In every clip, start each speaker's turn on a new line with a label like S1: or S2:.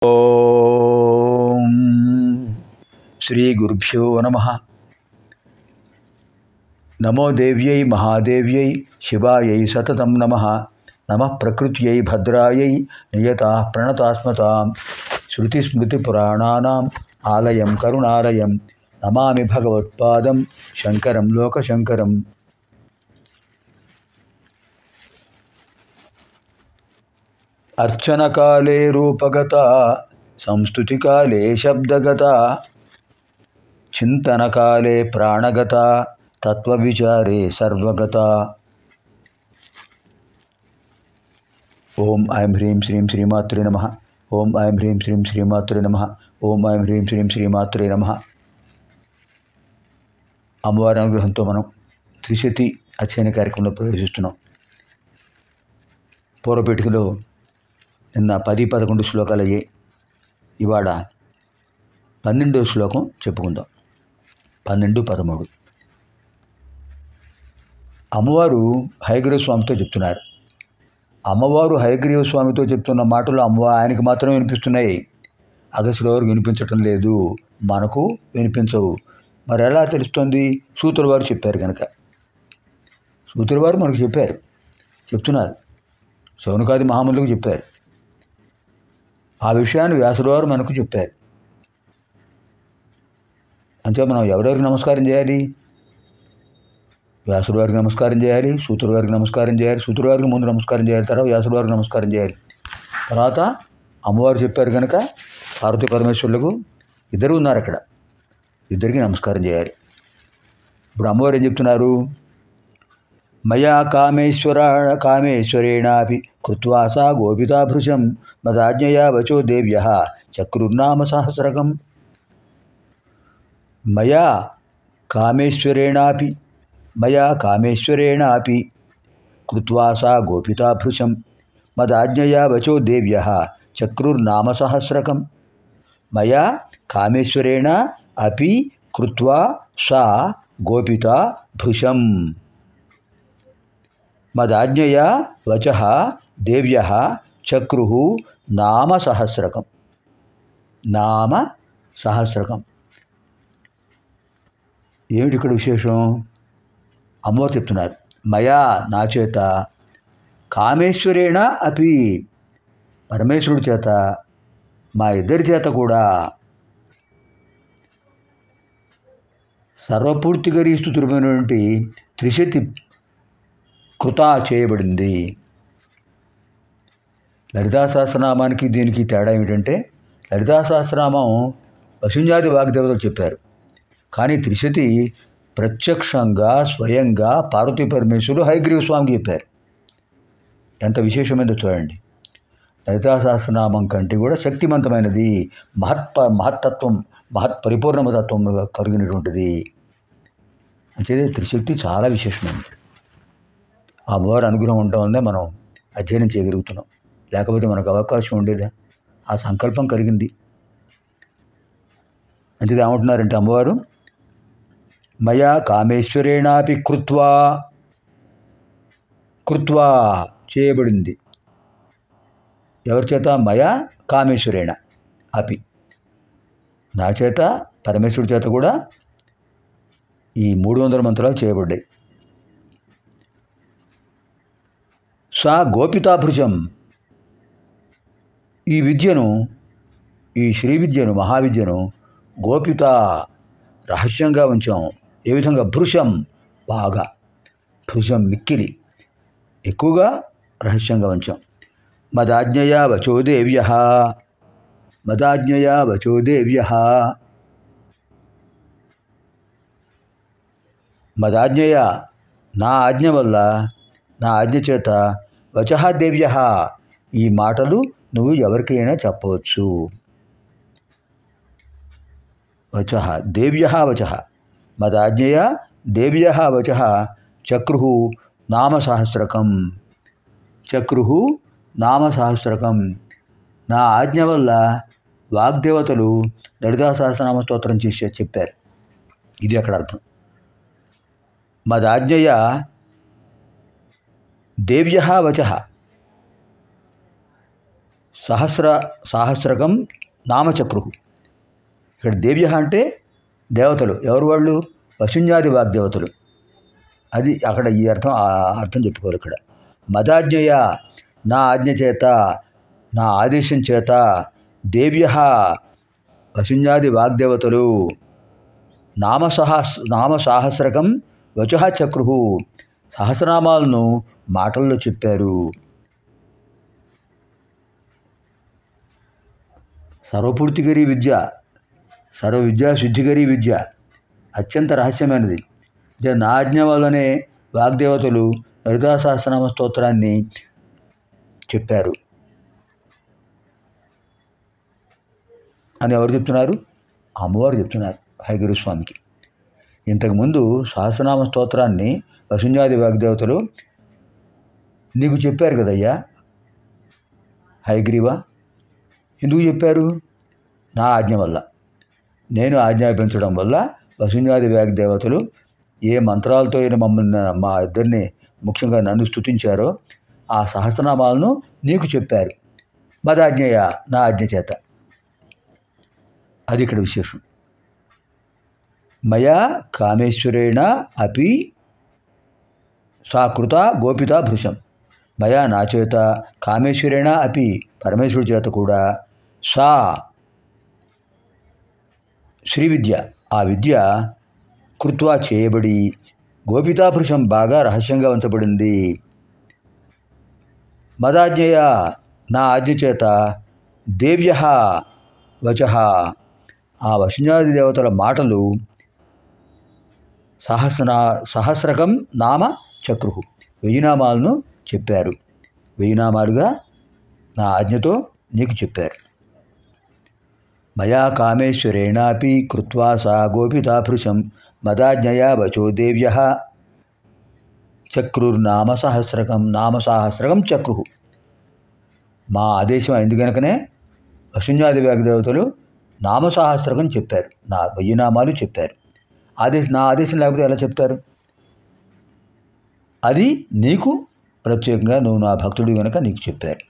S1: ఓం శ్రీ గురుభ్యో నమః. నమో దేవ్యై మహాదేవ్యై శివాయై సతతం నమః. నమః ప్రకృత్యై భద్రాయై నియతాః ప్రణతాస్మతాం. శృతిస్మృతిపురాణానాం ఆలయం కరుణాలయం నమామి భగవత్పాదం శంకరం లోకశంకరం. అర్చనకాలే రూపగత, సంస్తుతికాలే శబ్దగత, చింతనకాలే ప్రాణగత, తత్వవిచారే సర్వగత. ఓం ఐం హ్రీం శ్రీం శ్రీమాత్రే నమః. ఓం ఐం హ్రీం శ్రీం శ్రీమాత్రే నమః. ఓం ఐం హ్రీం శ్రీం శ్రీమాత్రే నమః. అమ్మవారి అనుగ్రహంతో మనం త్రిశతి అధ్యయన కార్యక్రమంలో ప్రవేశిస్తున్నాం. పూర్వపీఠికలో నిన్న 10-11 శ్లోకాలు అయ్యాయి. ఇవాళ 12వ శ్లోకం చెప్పుకుందాం. 12-13 అమ్మవారు హయగ్రీవ స్వామితో చెప్తున్నారు. అమ్మవారు హయగ్రీవ స్వామితో చెప్తున్న మాటలు ఆయనకి మాత్రమే వినిపిస్తున్నాయి. అగస్త్యుల వారికి వినిపించటం లేదు, మనకు వినిపించవు. మరి ఎలా తెలుస్తుంది? సూతుల వారు చెప్పారు కనుక. సూతుల వారు మనకు చెప్తున్నారు. శౌనకాది మహామునులకు చెప్పారు. ఆ విషయాన్ని వ్యాసుల వారు మనకు చెప్పారు. అంతే మనం ఎవరెవరికి నమస్కారం చేయాలి? వ్యాసుల వారికి నమస్కారం చేయాలి, సూతుల వారికి నమస్కారం చేయాలి. సూతుల వారికి ముందు నమస్కారం చేయాలి, తర్వాత వ్యాసుల వారికి నమస్కారం చేయాలి. తర్వాత అమ్మవారు చెప్పారు కనుక పార్వతీ పరమేశ్వరులకు ఇద్దరు ఉన్నారు అక్కడ, ఇద్దరికి నమస్కారం చేయాలి. ఇప్పుడు అమ్మవారు ఏం చెప్తున్నారు? మయా కామేశ్వరేణాపి కృత్వా సా గోపితాభృశం మదాజ్ఞయా వచో దేవ్యః చక్రుర్నామ సహస్రకం. మయా కామేశ్వరేణాపి కృత్వా సా గోపితాభృశం మదాజ్ఞయా వచో దేవ్యః చక్రుర్నామ సహస్రకం. మయా కామేశ్వరేణ అపి కృత్వా సా గోపితాభృశం మదాజ్ఞయా వచః దేవ్యః చక్రుః నామ సహస్రకం. నామ సహస్రకం ఏమిటి ఇక్కడ విశేషం? అమ్మవారు చెప్తున్నారు, మయా నా చేత, కామేశ్వరేణ అపి పరమేశ్వరుడి చేత, మా ఇద్దరి చేత కూడా సర్వపూర్తిగా స్తుతులమైనటువంటి త్రిశతి కృతా చేయబడింది. లలితా సహస్రనామానికి దీనికి తేడా ఏమిటంటే, లలితా సహస్రనామం వసుంజాది వాగ్దేవతలు చెప్పారు, కానీ త్రిశతి ప్రత్యక్షంగా స్వయంగా పార్వతీ పరమేశ్వరులు హయగ్రీవ స్వామికి చెప్పారు. ఎంత విశేషమైనదో చూడండి. లలితా సహస్రనామం కంటే కూడా శక్తివంతమైనది, మహత్తత్వం, పరిపూర్ణమతత్వం కలిగినటువంటిది. అంటే త్రిశక్తి చాలా విశేషమైనది. ఆ అమ్మవారి అనుగ్రహం ఉండటం వల్లే మనం అధ్యయనం చేయగలుగుతున్నాం. లేకపోతే మనకు అవకాశం ఉండేదా? ఆ సంకల్పం కలిగింది. అంటే ఏమంటున్నారంటే అమ్మవారు, మయా కామేశ్వరేణాపి కృత్వా చేయబడింది. ఎవరి చేత? మయా కామేశ్వరేణ అపి, నా చేత, పరమేశ్వరుడి చేత కూడా ఈ 300 మంత్రాలు చేయబడ్డాయి. సా గోపితాభృశం, ఈ విద్యను, ఈ శ్రీ విద్యను, మహావిద్యను గోపిత రహస్యంగా ఉంచాం. ఏ విధంగా? భృశం, బాగా, భృశం మిక్కిలి ఎక్కువగా రహస్యంగా ఉంచాం. మదాజ్ఞయా వచో దేవ్యః మదాజ్ఞయా నా ఆజ్ఞ వల్ల, నా ఆజ్ఞ చేత, వచః దేవ్యః ఈ మాటలు నువ్వు ఎవరికైనా చెప్పవచ్చు. వచః దేవ్యః వచః మదాజ్ఞయా దేవ్యః వచః చక్రుః నామ సహస్రకం. నా ఆజ్ఞ వల్ల వాగ్దేవతలు లలితా సహస్రనామ స్తోత్రం చేసి చెప్పారు. ఇది అక్కడ అర్థం. మదాజ్ఞయా దేవ్యః వచః సాహస్రకం నామచక్రు. ఇక్కడ దేవ్య అంటే దేవతలు. ఎవరు వాళ్ళు? వశుంజాది వాగ్దేవతలు. అది అక్కడ ఈ అర్థం చెప్పుకోవాలి ఇక్కడ. మదాజ్ఞయ, నా ఆజ్ఞ చేత, నా ఆదేశం చేత, దేవ్య వశుంజాది వాగ్దేవతలు నామసాహస్రకం వచః చక్రు, సహస్రనామాలను మాటల్లో చెప్పారు. సర్వపూర్తికరీ విద్య, సర్వ విద్యా శుద్ధికరీ విద్య, అత్యంత రహస్యమైనది. నా ఆజ్ఞ వల్లనే వాగ్దేవతలు లలితా సహస్రనామ స్తోత్రాన్ని చెప్పారు అని ఎవరు చెప్తున్నారు? అమ్మవారు చెప్తున్నారు హయగ్రీవ స్వామికి. ఇంతకుముందు సహస్రనామ స్తోత్రాన్ని వశుంజాది వాగ్దేవతలు నీకు చెప్పారు కదయ్యా హయగ్రీవ. ఎందుకు చెప్పారు? నా ఆజ్ఞ వల్ల, నేను ఆజ్ఞాపించడం వల్ల వశుంజాది వాగ్దేవతలు ఏ మంత్రాలతో అయినా మమ్మల్ని, మా ఇద్దరిని, ముఖ్యంగా నన్ను స్తుతించారో ఆ సహస్రనామాలను నీకు చెప్పారు. మదాజ్ఞయ, నా ఆజ్ఞ చేత. అది ఇక్కడ విశేషం. మయా కామేశ్వరేణ అపి సాకృత గోపిత భృశం. మయా నా చేత, కామేశ్వరేణ అపి పరమేశ్వరుడి చేత కూడా, సా శ్రీ విద్య, ఆ విద్య కృత్వా చేయబడి, గోపితాభృశం బాగా రహస్యంగా ఉంచబడింది. మదాజ్ఞయ, నా ఆజ్ఞ చేత, దేవ్య వచః, ఆ వశుంజాది దేవతల మాటలు, సహస్రకం నామ చక్రు, 1000 నామాలను చెప్పారు. 1000 నామాలుగా నా ఆజ్ఞతో నీకు చెప్పారు. మయా కామేశ్వరేణాపి కృత్వా సా గోపితాభృశం మదాజ్ఞయా వచో దేవ్య నామసాహస్రకం చక్రు. మా ఆదేశం అయింది కనుకనే వశుంజాది వాగ్దేవతలు నామసాహస్రకం చెప్పారు, నా 1000 నామాలు చెప్పారు. నా ఆదేశం లేకపోతే ఎలా చెప్తారు? అది నీకు ప్రత్యేకంగా, నువ్వు నా భక్తుడు కనుక నీకు చెప్పారు.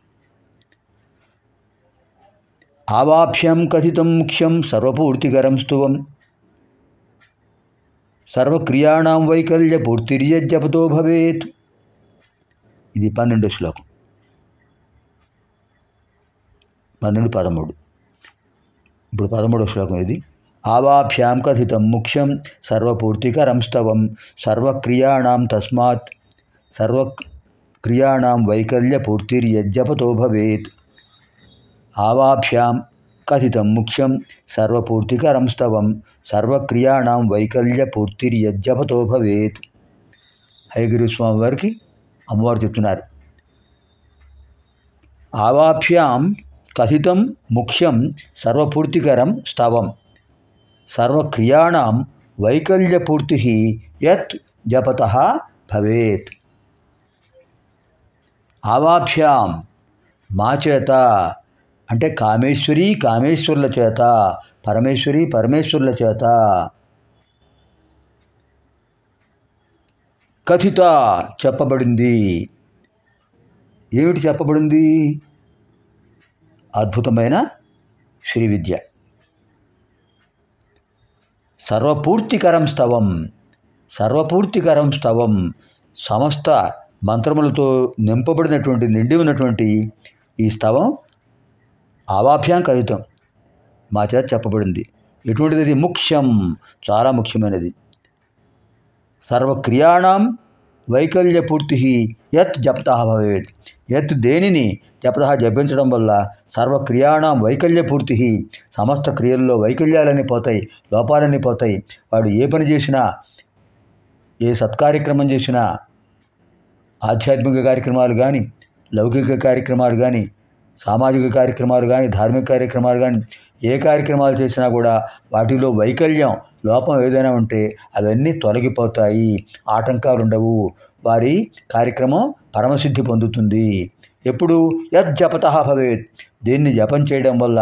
S1: ఆవాభ్యం కథితం ముఖ్యం సర్వపూర్తికరం స్తువం సర్వక్రియాణం వైకల్య పూర్తిర్యజ్జపతో భవేత్. ఇది 12వ శ్లోకం, 12, 13. ఇప్పుడు 13వ శ్లోకం ఇది. ఆవాభ్యాం కథితం ముఖ్యం సర్వపూర్తికరం స్తవం సర్వక్రియాణం తస్మాత్ సర్వక్రియాణం వైకల్య పూర్తిర్యజ్జపతో భవేత్. ఆవాభ్యాం కథితం ముఖ్యం సర్వపూర్తికరం స్తవం సర్వక్రియాణం వైకల్య పూర్తిర్యజ్జపతో భవేత్. హయగ్రీవ స్వామి వారికి అమ్మవారు చెప్తున్నారు. ఆవాభ్యాం కథితం ముఖ్యం సర్వపూర్తికరం స్తవం సర్వక్రియాణం వైకల్య పూర్తి యత్ జపతః భవేత్. ఆవాభ్యాం, మా చేత అంటే కామేశ్వరి కామేశ్వరుల చేత, పరమేశ్వరి పరమేశ్వరుల చేత, కథిత చెప్పబడింది. ఏమిటి చెప్పబడింది? అద్భుతమైన శ్రీ విద్య. సర్వపూర్తికరం స్తవం, సర్వపూర్తికరం స్తవం, సమస్త మంత్రములతో నింపబడినటువంటి, నిండి ఉన్నటువంటి ఈ స్తవం ఆవాభ్యాం కథితం, మా చేత చెప్పబడింది. ఎటువంటిది? ఇది ముఖ్యం, చాలా ముఖ్యమైనది. సర్వక్రియాణం వైకల్య పూర్తి యత్ జపతః భవేత్. యత్ దేనిని, జపతః జపించడం వల్ల, సర్వక్రియాణం వైకల్య పూర్తి, సమస్త క్రియల్లో వైకల్యాలన్నీ పోతాయి, లోపాలన్నీ పోతాయి. వాడు ఏ పని చేసినా, ఏ సత్కార్యక్రమం చేసినా, ఆధ్యాత్మిక కార్యక్రమాలు కానీ, లౌకిక కార్యక్రమాలు కానీ, సామాజిక కార్యక్రమాలు కానీ, ధార్మిక కార్యక్రమాలు కానీ, ఏ కార్యక్రమాలు చేసినా కూడా వాటిలో వైకల్యం, లోపం ఏదైనా ఉంటే అవన్నీ తొలగిపోతాయి, ఆటంకాలు ఉండవు. వారి కార్యక్రమం పరమసిద్ధి పొందుతుంది. ఎప్పుడు? యజ్జపతః భవేత్, దేన్ని జపం చేయడం వల్ల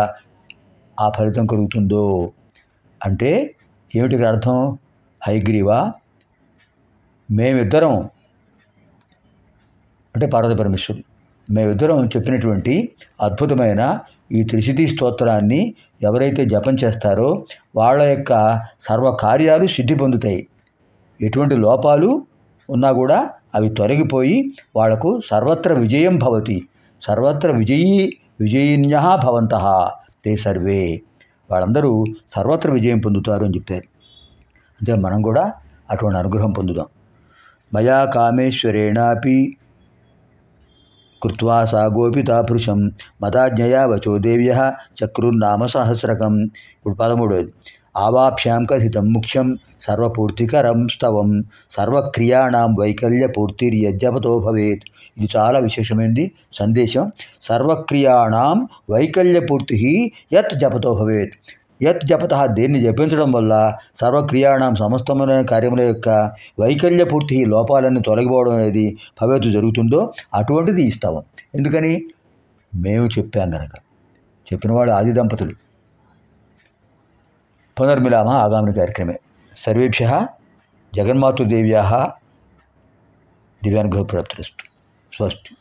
S1: ఆ ఫలితం కలుగుతుందో. అంటే ఏమిటి అర్థం? హయగ్రీవ, మేమిద్దరం అంటే పార్వతీ పరమేశ్వరులు, మేమిద్దరం చెప్పినటువంటి అద్భుతమైన ఈ త్రిశతి స్తోత్రాన్ని ఎవరైతే జపం చేస్తారో వాళ్ళ యొక్క సర్వకార్యాలు సిద్ధి పొందుతాయి. ఎటువంటి లోపాలు ఉన్నా కూడా అవి తొలగిపోయి వాళ్లకు సర్వత్ర విజయం భవతి, సర్వత్ర విజయిన్యః భవంతః తే సర్వే, వాళ్ళందరూ సర్వత్ర విజయం పొందుతారు అని చెప్పారు. అంటే మనం కూడా అటువంటి అనుగ్రహం పొందుదాం. మయా కామేశ్వరేణాపి కృత్వా సా గోపితాపృశం మదాజ్ఞయా వచో దేవ్యః చక్రుర్నామ సహస్రకం. ఇప్పుడు 13. ఆవాప్యాం కథితం ముఖ్యం సర్వపూర్తికరం స్తవం సర్వక్రియాణం వైకల్యపూర్తిర్యజ్జపతో భవేత్. ఇది చాలా విశేషమైనది సందేశం. సర్వక్రియాణం వైకల్యపూర్తి యత్ జపతో భవేత్. యత్ జపత, దేన్ని జపించడం వల్ల సర్వక్రియాణం సమస్తమైన కార్యముల యొక్క వైకల్యపూర్తి, లోపాలన్నీ తొలగిపోవడం అనేది భవేతు జరుగుతుందో అటువంటిది ఇస్తాం. ఎందుకని? మేము చెప్పాం గనక. చెప్పినవాడు ఆది దంపతులు. పునర్మిలామः ఆగామిని కార్యక్రమే. సర్వేభ్యः జగన్మాతృదేవ్యాः దివ్యానుగ్రహప్రాప్తిరస్తు. స్వస్తి.